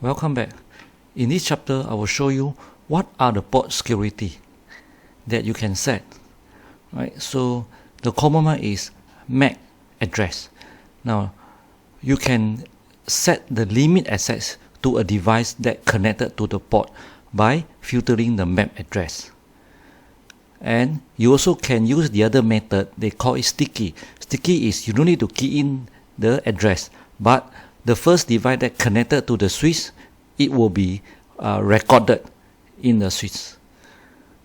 Welcome back. In this chapter, I will show you what are the port security that you can set. Right? So the common one is MAC address. Now you can set the limit access to a device that connected to the port by filtering the MAC address. And you also can use the other method, they call it sticky. Sticky is you don't need to key in the address, but the first device that connected to the switch, it will be recorded in the switch.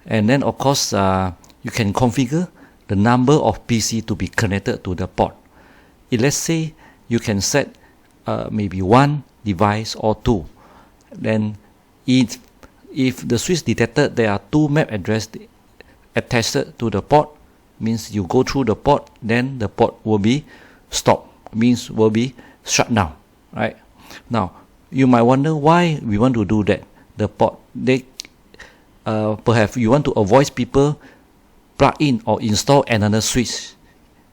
And then of course you can configure the number of PC to be connected to the port. Let's say you can set maybe one device or two. Then if the switch detected there are two MAC addresses attached to the port, means you go through the port, then the port will be stopped, means will be shut down. Right? Now you might wonder why we want to do that. The port, they perhaps you want to avoid people plug in or install another switch,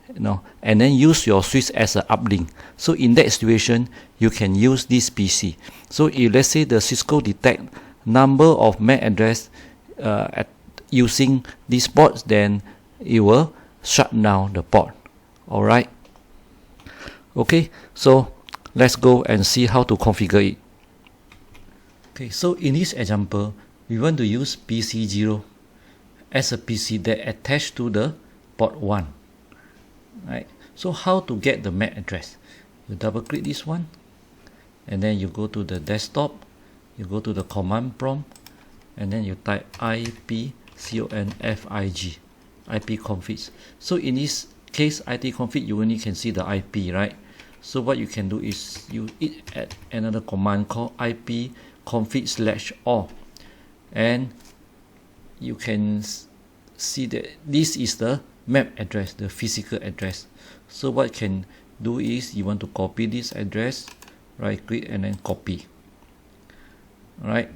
and then use your switch as an uplink. So in that situation, you can use this PC. So if let's say the Cisco detect number of MAC address using these ports, then it will shut down the port. Alright. Okay, so let's go and see how to configure it. Okay, so in this example, we want to use PC0 as a PC that attached to the port 1. Right? So how to get the MAC address? You double click this one, and then you go to the desktop, you go to the command prompt, and then you type ipconfig, ipconfig. So in this case, ipconfig, you only can see the IP, right? So what you can do is you add another command called ipconfig/all, and you can see that this is the MAC address, the physical address. So what you can do is you want to copy this address, right click and then copy. Alright.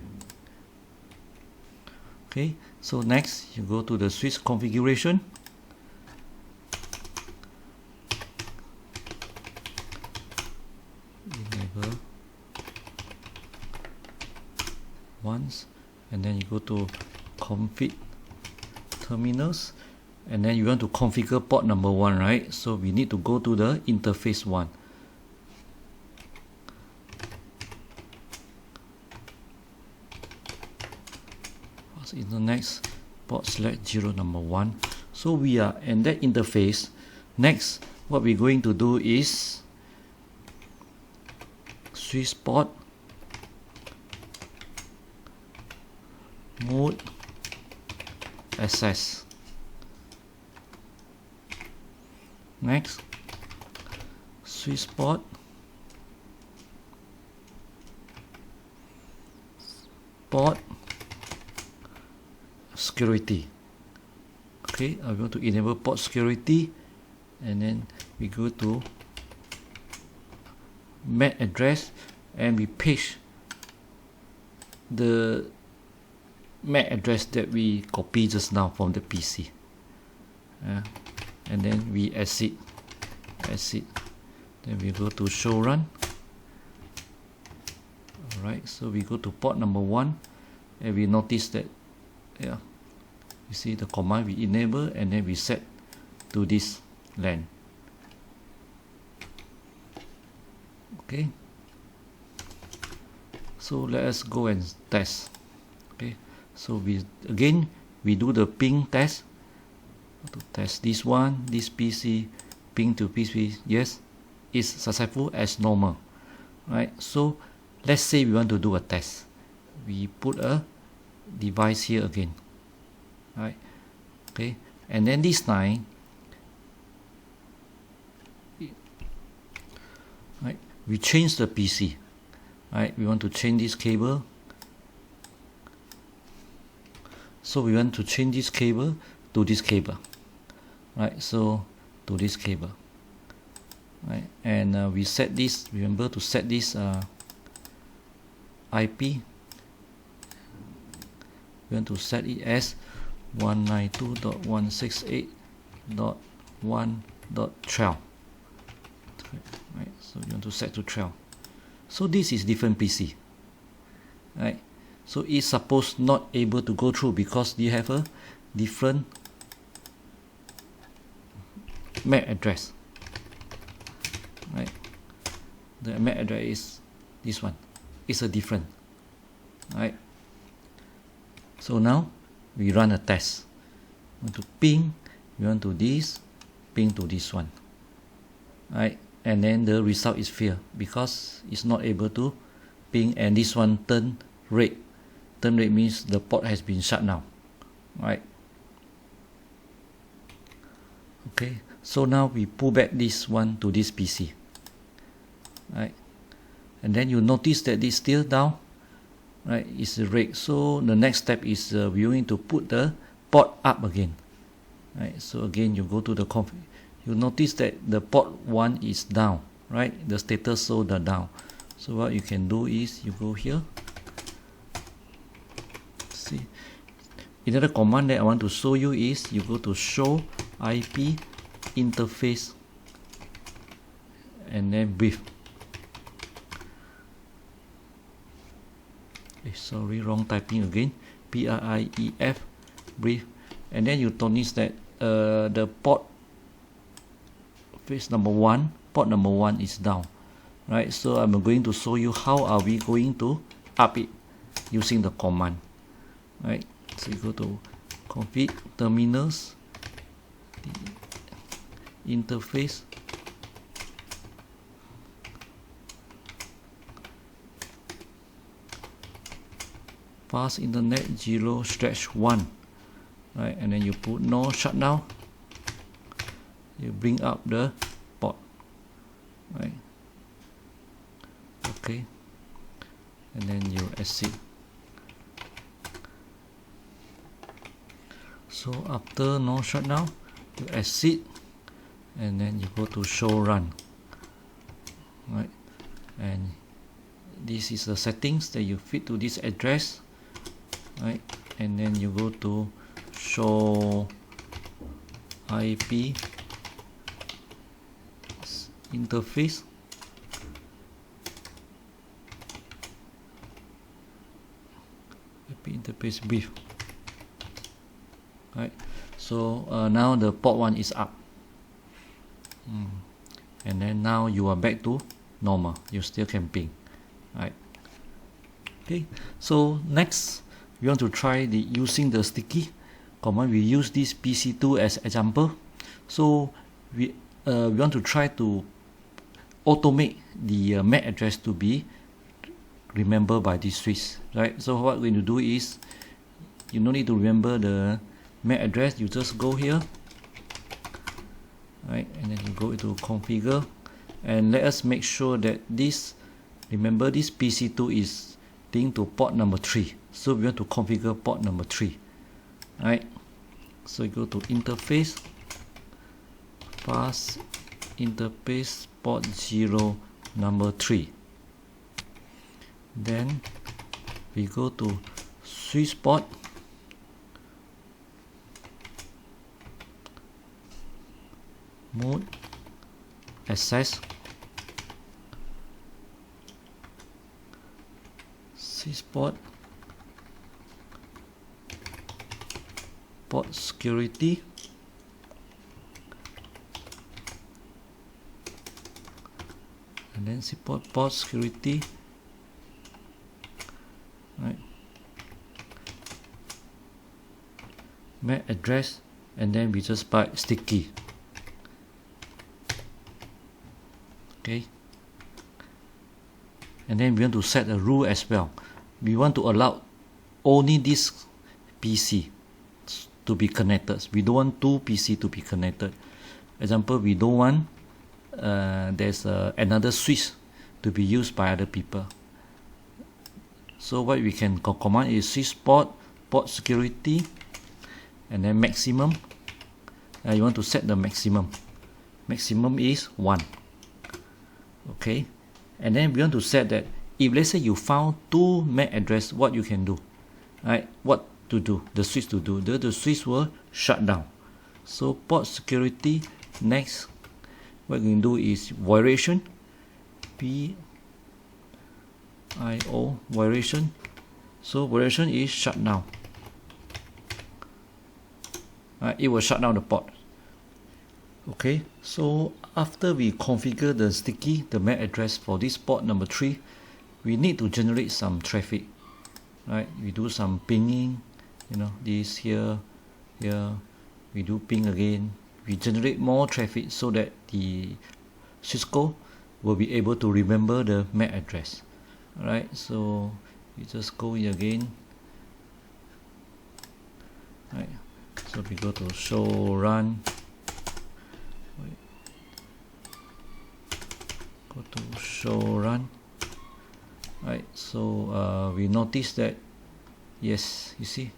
Okay, so next you go to the switch configuration. Enable once, and then you go to config terminals, and then you want to configure port number 1, right? So we need to go to the interface 1. In the next port select 0 number 1. So we are in that interface. Next, what we're going to do is switch port mode access. Next, switch port security. Okay, I want to enable port security, and then we go to MAC address and we paste the MAC address that we copied just now from the PC, and then we exit, then we go to show run. Alright, so we go to port number 1, and we notice that you see the command we enable, and then we set to this LAN. Okay, so let us go and test. Okay, so we do the ping test to test this one, this PC, ping to PC. Yes, it's successful as normal. Right, so let's say we want to do a test. We put a device here again, right? Okay, and then this time, right, we change the PC, right? We want to change this cable, so we want to change this cable to this cable, right? So to this cable, right? And we set this, remember to set this IP. We want to set it as 192.168.1.12. Right, so you want to set to 12. So this is different PC. right? So it's supposed not able to go through because you have a different MAC address, right? The MAC address is this one. It's a different, right? So now we run a test. We want to ping, we want to this, ping to this one, right? And then the result is fail because it's not able to ping, and this one turn red. Turn red means the port has been shut down, right? Okay, so now we pull back this one to this PC, right? And then you notice that it's still down, right? It's red. So the next step is we need to put the port up again, right? So again you go to the config. You notice that the port 1 is down, right? The status show the down. So what you can do is you go here. See, another command that I want to show you is you go to show IP interface and then brief. Sorry, wrong typing again. BRIEF brief, and then you notice that the port face number 1, port number 1 is down, right? So I'm going to show you how are we going to up it using the command, right? So you go to config terminals, interface, fast internet 0/1, right? And then you put no shutdown. You bring up the port, right? Okay, and then you exit. So after no shutdown, you exit, and then you go to show run, right? And this is the settings that you fit to this address, right? And then you go to show IP interface, IP interface brief, right? So now the port 1 is up, and then now you are back to normal. You still can ping, right? Okay, so next we want to try using the sticky command. We use this PC2 as example. So we want to try to automate the MAC address to be remembered by this switch, right? So what we're going to do is you no need to remember the MAC address. You just go here, right? And then you go into configure, and let us make sure that this, remember this PC2 is linked to port number 3. So we want to configure port number 3, right? So you go to interface, fast interface port 0 number 3. Then we go to switch port, mode, access, switch port, port security, and then support port security, right? MAC address, and then we just buy sticky. Okay, and then we want to set a rule as well. We want to allow only this PC to be connected. We don't want two PC to be connected. Example, we don't want there's another switch to be used by other people. So what we can command is switch port, port security, and then maximum. You want to set the maximum. Maximum is 1. Okay, and then we want to set that if let's say you found 2 MAC address, what you can do, right? What to do? The switch to do. The switch will shut down. So port security. Next, what we can do is violation, PIO violation So operation is shutdown. It will shut down the port. Okay, so after we configure the MAC address for this port number 3, we need to generate some traffic. Right, we do some pinging, this here, we do ping again. We generate more traffic so that the Cisco will be able to remember the MAC address. Alright, so we just go in again. Right, so we go to show run. Go to show run. Right, so we notice that yes, you see,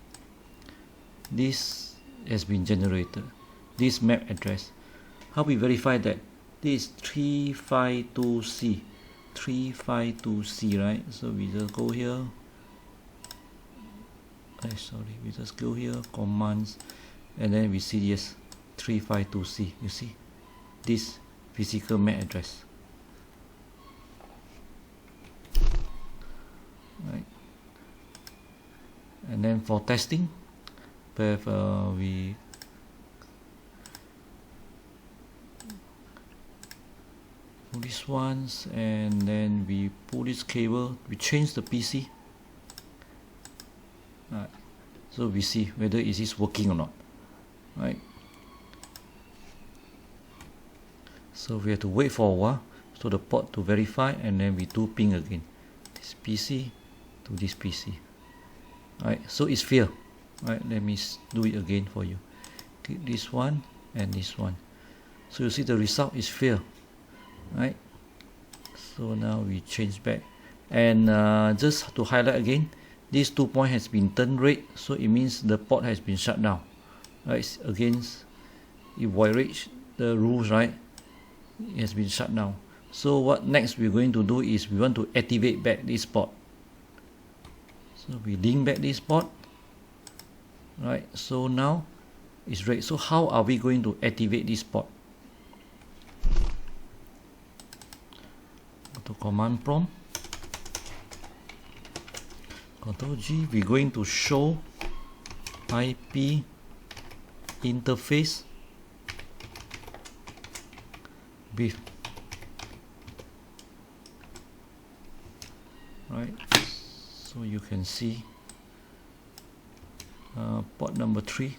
this has been generated, this MAC address. How we verify that? This is 352C, 352C, right? So we just go here. We just go here, commands, and then we see yes, 352C. You see, this physical MAC address. Right. And then for testing, we pull these ones, and then we pull this cable, we change the PC. Right. So we see whether it is working or not. Right. So we have to wait for a while so the port to verify, and then we do ping again. This PC to this PC. Right. So it's failed. Right. Let me do it again for you. Click this one and this one. So you see the result is failed. Right. So now we change back, and just to highlight again, this 2 point has been turned red, so it means the port has been shut down. Right, against it violates the rules, right? It has been shut down. So what next we're going to do is we want to activate back this port. So we link back this port. Right, so now it's red. So how are we going to activate this port? Go to command prompt. Ctrl G, we're going to show IP interface with, right, so you can see port number 3,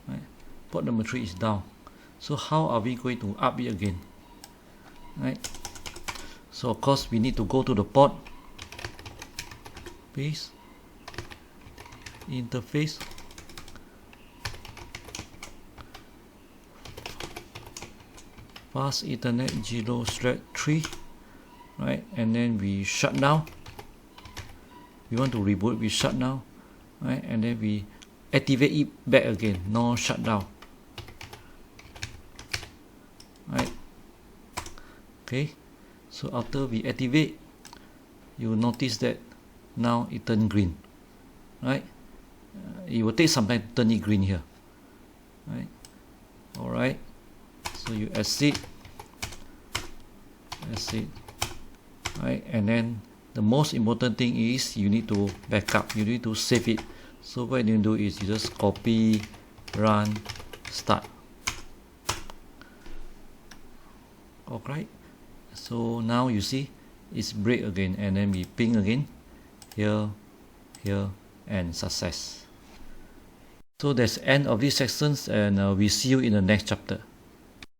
right? Port number 3 is down. So how are we going to up it again? Right, so of course we need to go to the port, base interface, fast Ethernet 0/3, right, and then we shut down. We want to reboot, we shut down, right, and then we activate it back again, no shutdown. Right, okay, so after we activate, you notice that now it turned green. Right, it will take some time to turn it green here. Right, alright, so you exit, right, and then the most important thing is you need to backup, you need to save it. So what you do is you just copy, run, start. Alright, so now you see it's break again, and then we ping again, here, and success. So that's the end of this section, and we see you in the next chapter.